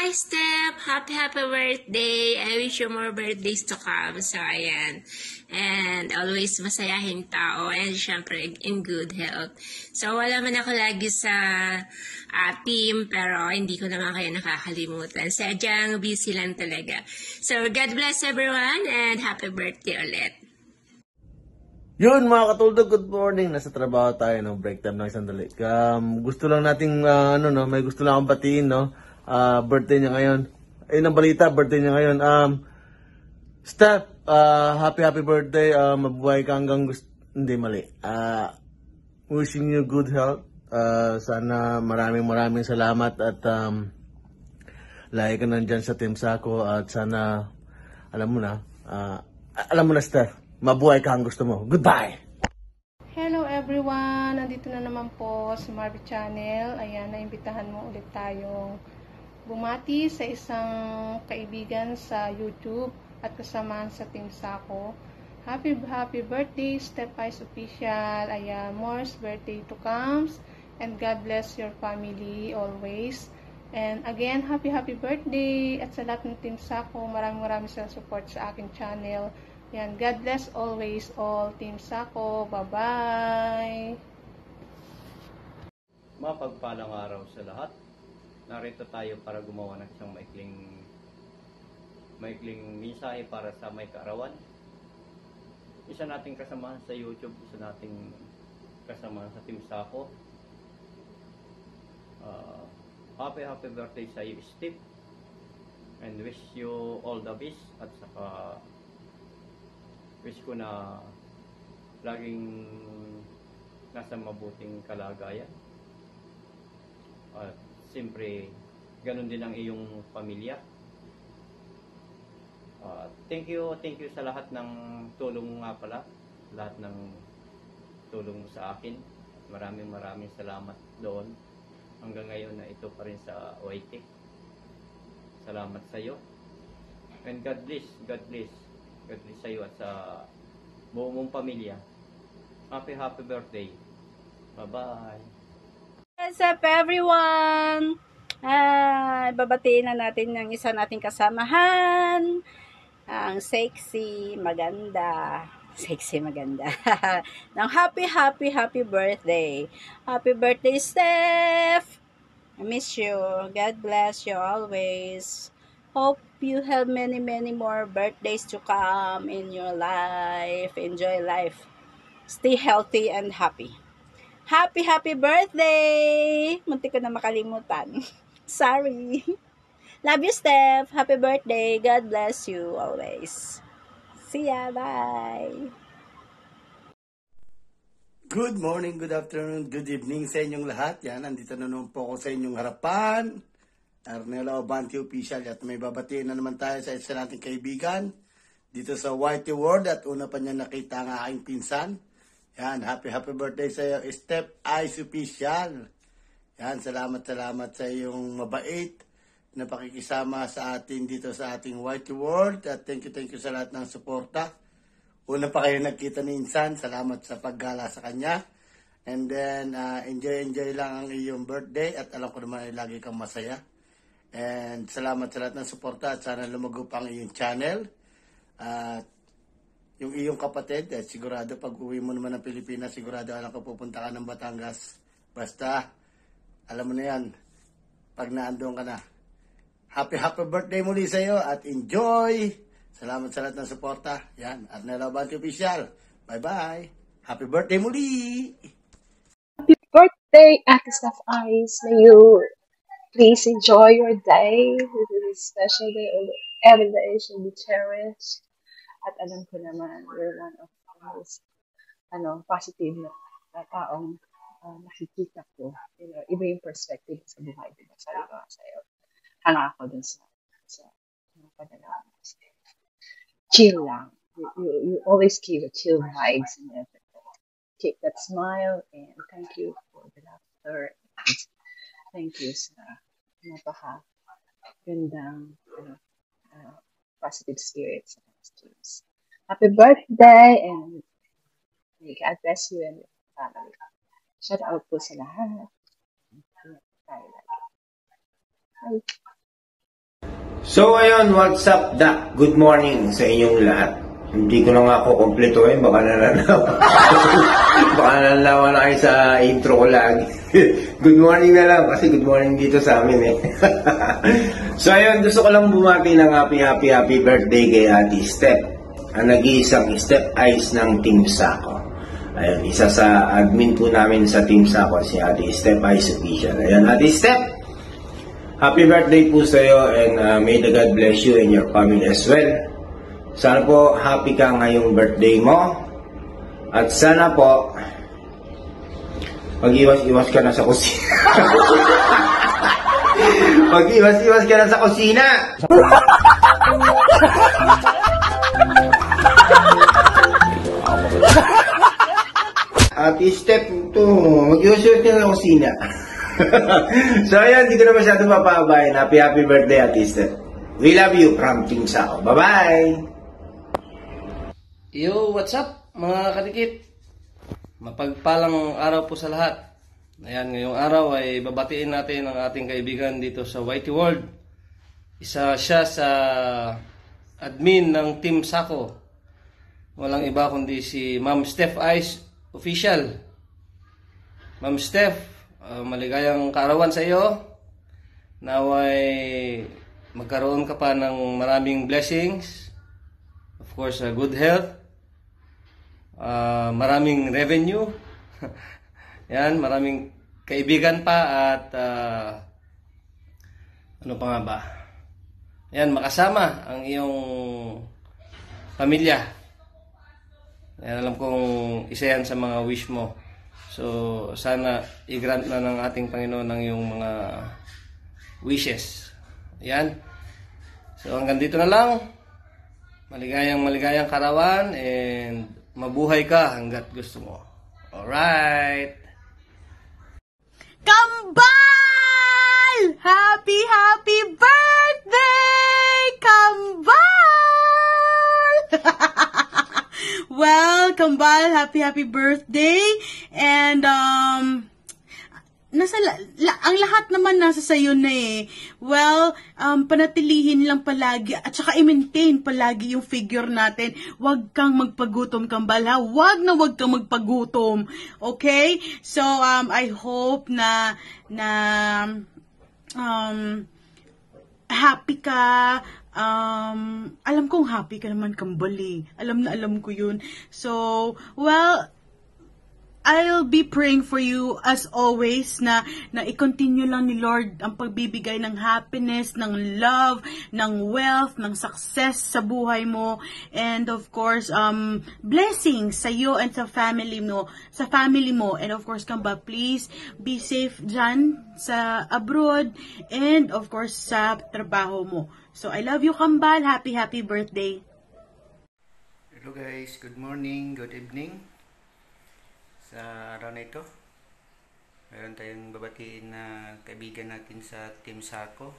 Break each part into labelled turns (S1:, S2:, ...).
S1: Hi, Steph! Happy birthday! I wish you more birthdays to come. So, ayan. And always masayahing tao. And syempre, in good health. So, wala man ako lagi sa team. Pero hindi ko naman kayo nakakalimutan. Sadyang busy lang talaga. So, God bless everyone. And happy birthday ulit.
S2: Yun mga katulog, good morning. Nasa trabaho tayo ng break time ng isang dali. Gusto lang nating, may gusto lang akong batiin, no? Birthday niya ngayon. Ayun ang balita, birthday niya ngayon. Steph, happy birthday. Mabuhay ka hanggang gusto, hindi mali. Wishing you good health. Sana maraming salamat at lagi ka nandyan sa Team Sako at sana, alam mo na Steph. Mabuhay ka ang gusto mo. Goodbye!
S3: Hello everyone! Nandito na naman po sa Marvy Channel. Ayan, naimbitahan mo ulit tayong bumati sa isang kaibigan sa YouTube at kasamahan sa Team Sako. Happy birthday, Step Ice Official. Ayan, more's birthday to comes. And God bless your family always. And again, happy birthday. At sa lahat ng Team Sako, maraming sa support sa aking channel. Yan, God bless always all Team Sako. Bye-bye!
S4: Mapagpalang araw sa lahat. Narito tayo para gumawa ng isang maikling mensahe para sa may kaarawan. Isa nating kasamahan sa YouTube, isa nating kasamahan sa Team Sako. Happy birthday sa iyo, Steve. And wish you all the best at saka wish ko na laging nasa mabuting kalagayan. At siyempre, ganun din ang iyong pamilya. Thank you sa lahat ng tulong nga pala. Lahat ng tulong mo sa akin. Maraming salamat doon. Hanggang ngayon na ito pa rin sa OIT. Salamat sa iyo. And God bless sa iyo at sa buong mong pamilya. Happy birthday. Bye-bye.
S5: What's up everyone? Babatiin na natin ng isa nating kasamahan. Ang sexy maganda. Ng happy birthday. Happy birthday, Steph! I miss you. God bless you always. Hope you have many more birthdays to come in your life. Enjoy life. Stay healthy and happy. Happy birthday! Muntik ko na makalimutan. Sorry. Love you, Steph. Happy birthday. God bless you always. See ya. Bye.
S2: Good morning, good afternoon, good evening sa inyong lahat. Yan, nandito na naman po ako sa inyong harapan. Arnella Obante Official at may babatiin na naman tayo sa isa nating kaibigan dito sa Whitey World at una pa niya nakita ang aking pinsan. Yan, happy birthday sa iyo, Step Ice Official. Yan, salamat sa iyong mabait na pakikisama sa atin dito sa ating Whitey World at thank you sa lahat ng suporta. Una pa kayo nagkita ni Insan, salamat sa paggala sa kanya. And then, enjoy lang ang iyong birthday at alam ko naman ay lagi kang masaya. And salamat sa lahat ng suporta at sana lumago pa ang iyong channel. At yung iyong kapatid, sigurado pag uwi mo naman ng Pilipinas, sigurado alam ko pupunta ka ng Batangas. Basta, alam mo na yan, pag naandun ka na. Happy birthday muli sa iyo at enjoy! Salamat sa lahat ng suporta. Yan, Arnella Obante Official. Bye-bye! Happy birthday muli!
S6: Happy birthday, Ate Steph Ice. May you please enjoy your day. This is a special day. Every day should be cherished. At alam ko naman, you're one of the most positive na taong nakikita ko. You know, iba yung perspective sa buhay. Diba? Sabi ko sa'yo, hanga ako dun sa panalangin. Chill lang. You always give a chill vibes and everything. Keep that smile and thank you for the laughter. Thank you sa napaka-gandang positive spirits sa teams. Happy birthday and may God bless you and your family. Shout out po sa lahat. Bye.
S7: So ayun, what's up, Dak? Good morning sa inyong lahat. Hindi ko na nga ako kompletuhin, baka nalalaman na kayo sa intro ko lagi. Good morning na lang, kasi good morning dito sa amin eh. So ayun, gusto ko lang bumati ng happy birthday kay Ate Steph, ang nag-iisang Step Eyes ng Team Sako. Ayun, isa sa admin po namin sa Team Sako, si Ate Step Eyes Official. Ayun, Ate Steph, happy birthday po sa iyo, and may the God bless you and your family as well. Sana po happy ka ngayong birthday mo. At sana po mag-iwas-iwas ka na sa kusina. Mag-iwas-iwas ka na sa kusina. Ate Steph, mag-iwas-iwas ka na sa kusina. So ayan, hindi ko na masyado papahabayin. Happy birthday, Ate Steph. We love you from Team Sako. Bye-bye!
S8: Yo, what's up mga kadikit? Mapagpalang araw po sa lahat. Ayan, ngayong araw ay babatiin natin ang ating kaibigan dito sa Whitey World. Isa siya sa admin ng Team Sako. Walang iba kundi si Ma'am Steph Eyes Official. Ma'am Steph, maligayang kaarawan sa iyo. Naway magkaroon ka pa ng maraming blessings. Of course, good health. Maraming revenue. Yan, maraming kaibigan pa at ano pa nga ba? Yan, makasama ang iyong pamilya. Yan, alam kong isa yan sa mga wish mo. So, sana i-grant na ng ating Panginoon ang iyong mga wishes. Yan. So, hanggang dito na lang. Maligayang karawan and mabuhay ka hanggat gusto mo. Alright.
S5: Kambal! Happy birthday, Kambal! Well, Kambal, happy birthday. And, ang lahat naman nasa sayo na eh. Well, panatilihin lang palagi at saka i-maintain palagi yung figure natin. Huwag kang magpagutom, Kambal, ha? Huwag kang magpagutom. Okay? So, I hope na happy ka. Alam kong happy ka naman, Kambal, eh. Alam ko yun. So, well, I'll be praying for you as always na i-continue lang ni Lord ang pagbibigay ng happiness, ng love, ng wealth, ng success sa buhay mo, and of course blessings sa iyo and sa family mo, and of course Kambal, please be safe dyan sa abroad and of course sa trabaho mo. So I love you, Kambal. Happy birthday.
S9: Hello guys, good morning, good evening. Sa araw na ito, meron tayong babatiin na kaibigan natin sa Team Sako.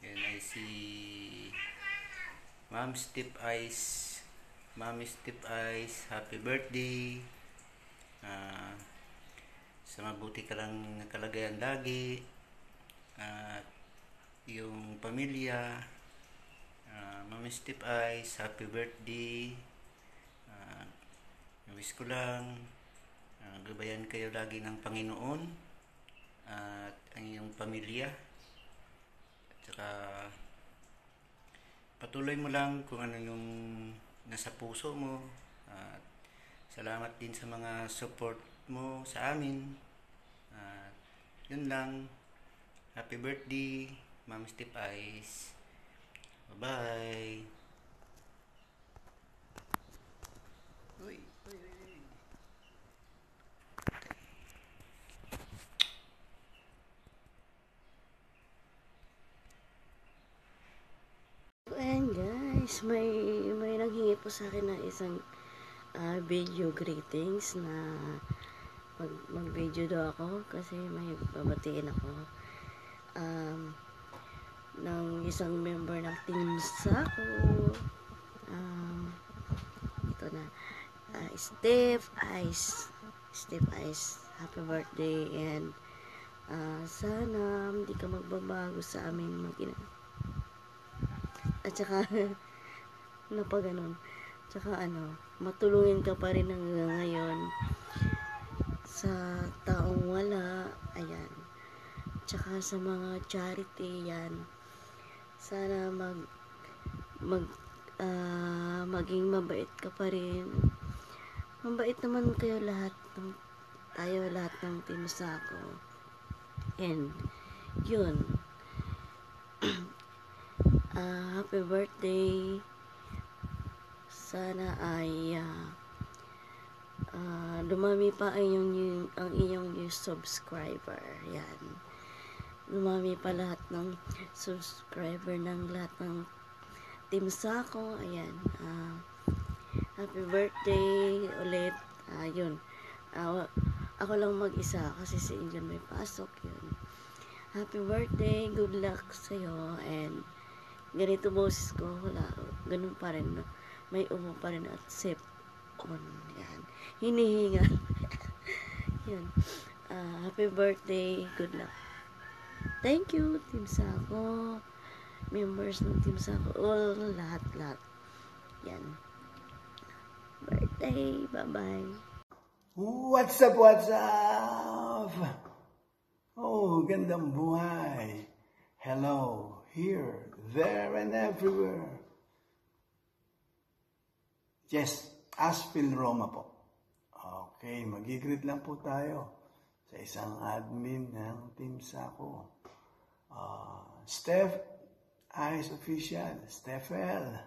S9: Yan ay si Ma'am Steph Eyes. Ma'am Steph Eyes, happy birthday. Sa mabuti ka lang na kalagayan lagi. At yung pamilya, Ma'am Steph Eyes, happy birthday. Wish ko lang gabayan kayo lagi ng Panginoon at ang iyong pamilya, at saka patuloy mo lang kung ano yung nasa puso mo, at salamat din sa mga support mo sa amin. Yun lang, happy birthday Ma'am Steph Eyes. Bye bye.
S10: And guys, may naghingi po sa akin ng isang video greetings na mag-video daw ako kasi may babatiin ako ng isang member ng Team Sako. Ito na, Steph Eyes, happy birthday, and sana hindi ka magbabago sa amin At saka, napaganon. Tsaka matulungin ka pa rin hanggang ngayon sa taong wala. Ayan. Tsaka sa mga charity, yan. Sana maging mabait ka pa rin. Mabait naman tayo lahat ng Team Sako. And, yun. Happy birthday. Sana ay dumami pa ang iyong new subscriber. Yan. Dumami pa lahat ng subscriber ng lahat ng Team Sako. Ayan. Happy birthday ulit. Yun. Ako lang mag-isa kasi si Angel may pasok. Yun. Happy birthday. Good luck sa'yo. And ganito boses ko. Wala. Ganun pa rin. May umo pa rin at sip on. Yan. Hinihingal. Yun. Happy birthday. Good luck. Thank you, Team Sako. Members ng Team Sako. All, lahat. Yan. Birthday. Bye-bye.
S2: What's up, what's up? Oh, gandang buhay. Hello, here, there, and everywhere. Yes, Aspil Roma po. Okay, mag-greet lang po tayo sa isang admin ng Team Sako. Steph Ice Official, Steffel.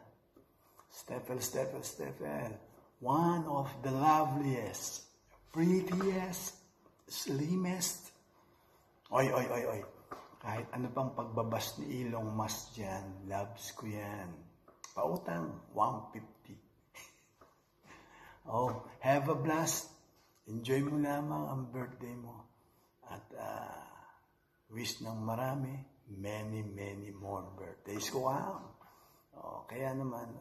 S2: One of the loveliest, prettiest, slimmest. Oy. Kahit ano pang pagbabas ni Elon Musk dyan, loves ko yan. Pautang, 150. Oh, have a blast. Enjoy mo lamang ang birthday mo. At wish ng marami, many more birthdays ko ka. Kaya naman,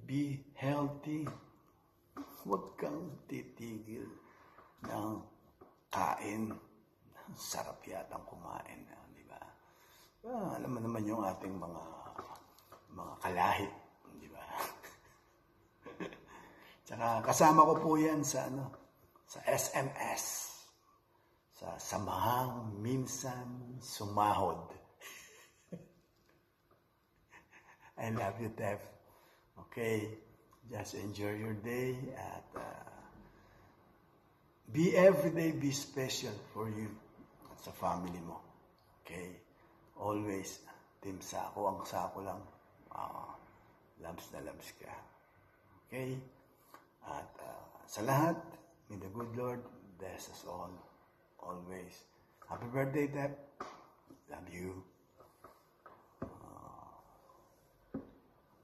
S2: be healthy. Huwag kang titigil ng kain. Sarap yatang kumain, di ba? Alam mo naman yung ating mga kalahit, di ba? Tsaka kasama ko po yan sa SMS. Sa Samahang Minsan Sumahod. I love you, Tef. Okay, just enjoy your day at be everyday, be special for you at sa family mo. Okay, always Team Sako, ang Sako lang. Labs na labs ka. Okay, at sa lahat, may the good Lord bless us all, always. Happy birthday, Tef. Love you.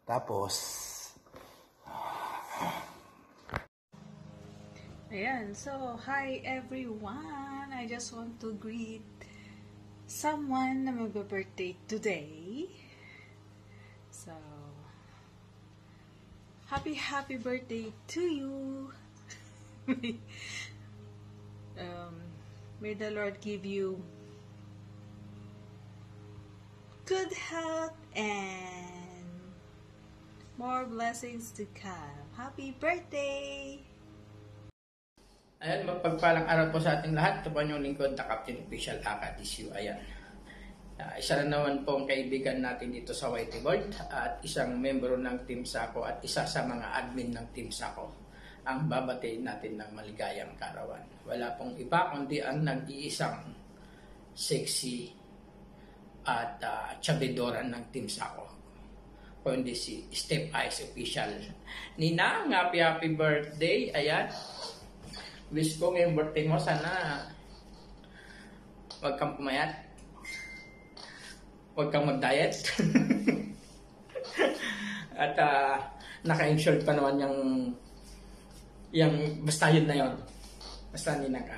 S2: Tapos,
S11: ayan, so hi everyone. I just want to greet someone na mag-birthday today. So, happy birthday to you. May the Lord give you good health and more blessings to come. Happy birthday!
S12: Ayan, mapagpalang araw po sa ating lahat. Ito po yung lingkod na Captain Official Akadisyo. Ayan. Isa na naman po ang kaibigan natin dito sa Whitey World at isang membro ng Team Sako at isa sa mga admin ng Team Sako ang babatiin natin ng maligayang karawan. Wala pong iba kundi ang nag-iisang sexy at tsabidoran ng Team Sako. Kundi si Steph Ice Official. Ninang, happy birthday. Ayan. Wish ko ngayong birthday mo, sana wag kang pumayat. Wag kang mag-diet. At naka-insure pa naman yung basta yun na yun. Basta ninang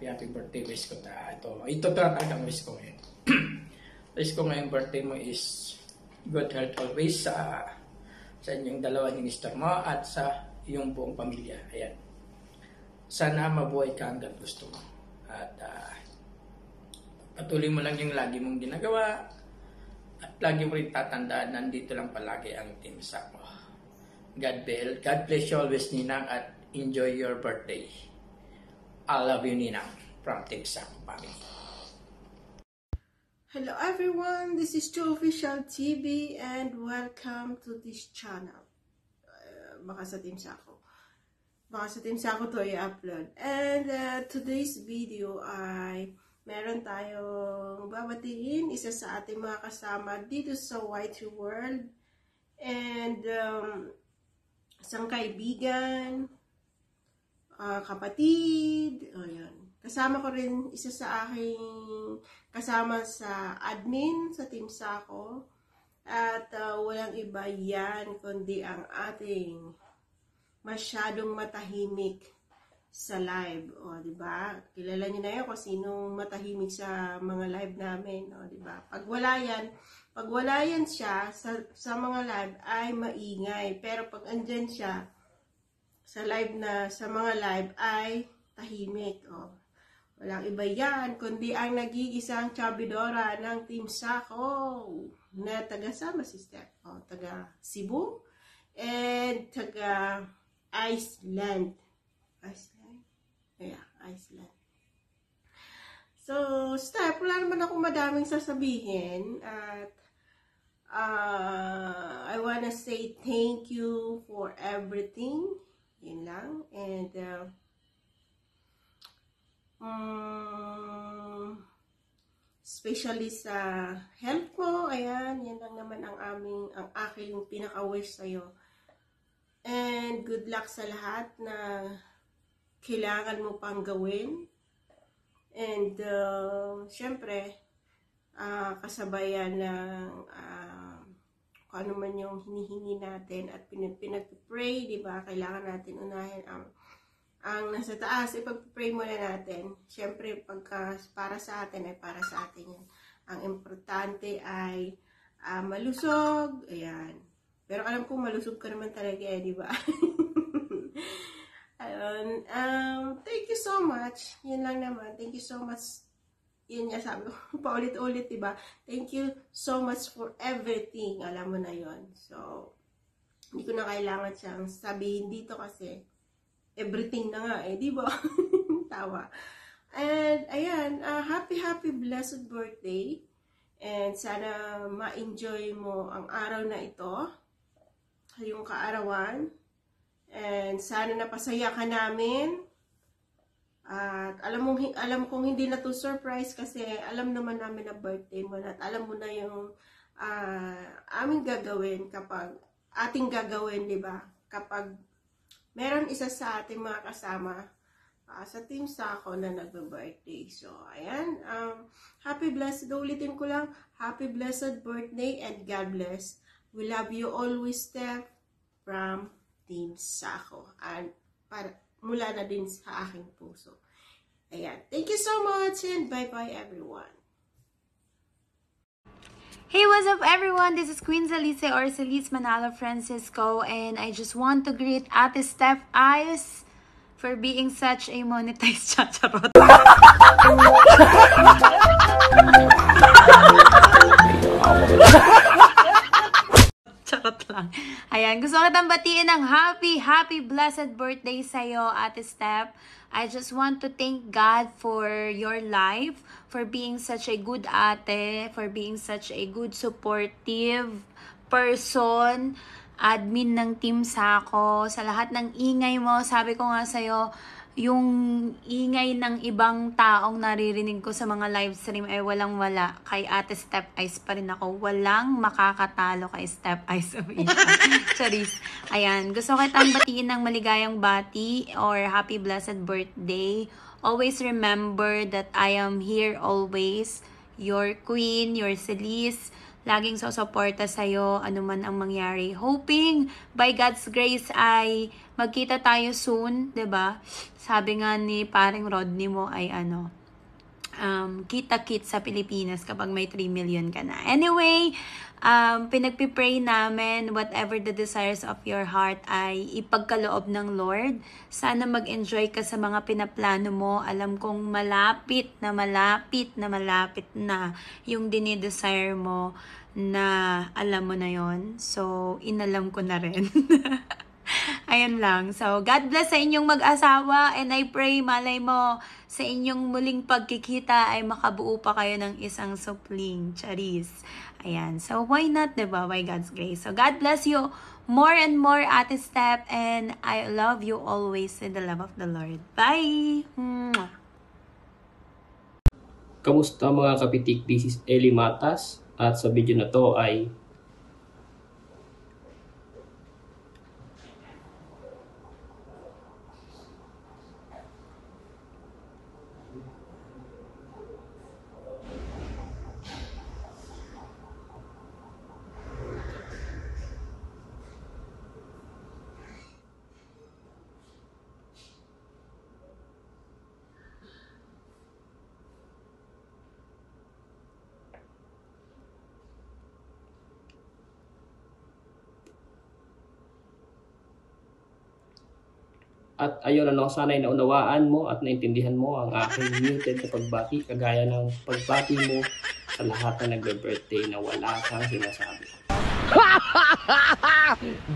S12: happy birthday. Wish ko ito talagang wish ko ngayon. Wish ko ngayong birthday mo is good health always sa inyong dalawa ni Mr. mo at sa iyong buong pamilya. Ayan. Sana mabuhay ka hanggang gusto mo. At patuloy mo lang yung lagi mong ginagawa. At lagi mo rin tatandaan, nandito lang palagi ang Team Sako. God bless you always, Ninang, at enjoy your birthday. I love you, Ninang, from Team Sako family.
S13: Hello everyone, this is Joe Official TV and welcome to this channel. Baka sa Team Sako. Baka sa Team Sako to i-upload. And today's video ay meron tayong babatiin isa sa ating mga kasama dito sa YT World. And isang kaibigan, kapatid, ayan. Kasama ko rin isa sa aking kasama sa admin sa Team Sako. At walang iba yan kundi ang ating masyadong matahimik sa live. O, diba? Kilala niyo na yun kung sinong matahimik sa mga live namin. O, diba? Pag wala yan siya sa mga live ay maingay. Pero pag andyan siya sa mga live ay tahimik. O, walang iba yan, kundi ang nag-iisang chabidora ng Team Sako na taga-sama si Steph. O, taga Cebu and taga Iceland. Yeah, Iceland. So, Steph, wala naman akong madaming sasabihin at I wanna say thank you for everything. Yun lang. And especially sa health mo, ayan, yan lang naman ang aking pinaka-wish sa'yo. And good luck sa lahat na kailangan mo pang gawin. And syempre, kasabayan ng kung ano man yung hinihingi natin at pinag-pray, di ba? Kailangan natin unahin ang nasa taas, ipag-pray muna natin. Siyempre, para sa atin, ay para sa atin yan. Ang importante ay malusog. Ayan. Pero alam kong malusog ka naman talaga di ba? Thank you so much. Yan lang naman. Thank you so much. Yun nga sabi ko, paulit-ulit, di ba? Thank you so much for everything. Alam mo na yon. So, hindi ko na kailangan siyang sabihin dito kasi everything na nga di ba? Tawa. And, ayan, happy blessed birthday. And sana ma-enjoy mo ang araw na ito, yung kaarawan. And sana napasaya ka namin. At alam kong hindi na to surprise kasi alam naman namin na birthday mo na at alam mo na yung ating gagawin, di ba? Kapag meron isa sa ating mga kasama sa Team Sako na nagbe-birthday. So, ayan. Happy blessed, ulitin ko lang, happy blessed birthday and God bless. We love you always, Steph, from Team Sako. And mula na din sa aking puso. Ayan. Thank you so much and bye-bye everyone.
S14: Hey, what's up everyone? This is Queen Zalice or Celise Manalo Francisco and I just want to greet Ate Steph Ice for being such a monetized chacharot. Charot lang. Ayan, gusto ko kitang batiin ng happy blessed birthday sa'yo, Ate Steph. I just want to thank God for your life, for being such a good ate, for being such a good supportive person, admin ng Team Sako, sa lahat ng ingay mo. Sabi ko nga sa'yo, yung ingay ng ibang taong naririnig ko sa mga live stream ay walang-wala. Kay Ate Steph Ice pa rin ako. Walang makakatalo kay Steph Ice Charis. Ayan. Gusto ko kitang batiin ng maligayang bati or happy blessed birthday. Always remember that I am here always. Your queen, your Celise. Laging susuporta sa'yo, ano man ang mangyari. Hoping, by God's grace, ay magkita tayo soon, 'di ba? Sabi nga ni paring Rodney mo ay kita-kit sa Pilipinas kapag may 3 million ka na. Anyway, pinagpipray namin whatever the desires of your heart ay ipagkaloob ng Lord. Sana mag-enjoy ka sa mga pinaplano mo. Alam kong malapit na yung dinidesire mo na alam mo na yon. So, inalam ko na rin. Ayan lang. So, God bless sa inyong mag-asawa and I pray, malay mo, sa inyong muling pagkikita ay makabuo pa kayo ng isang supling. Charis. Ayan. So, why not, diba? By God's grace. So, God bless you more and more, Ate Step, and I love you always in the love of the Lord. Bye! Mwah!
S15: Kamusta mga kapitik? This is Eli Matas at sa video na to ay at ayun, sana'y naunawaan mo at naintindihan mo ang aking muted na pagbati, kagaya ng pagbati mo sa lahat na nagbe-birthday na wala kang sinasabi.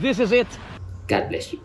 S15: This is it! God bless you.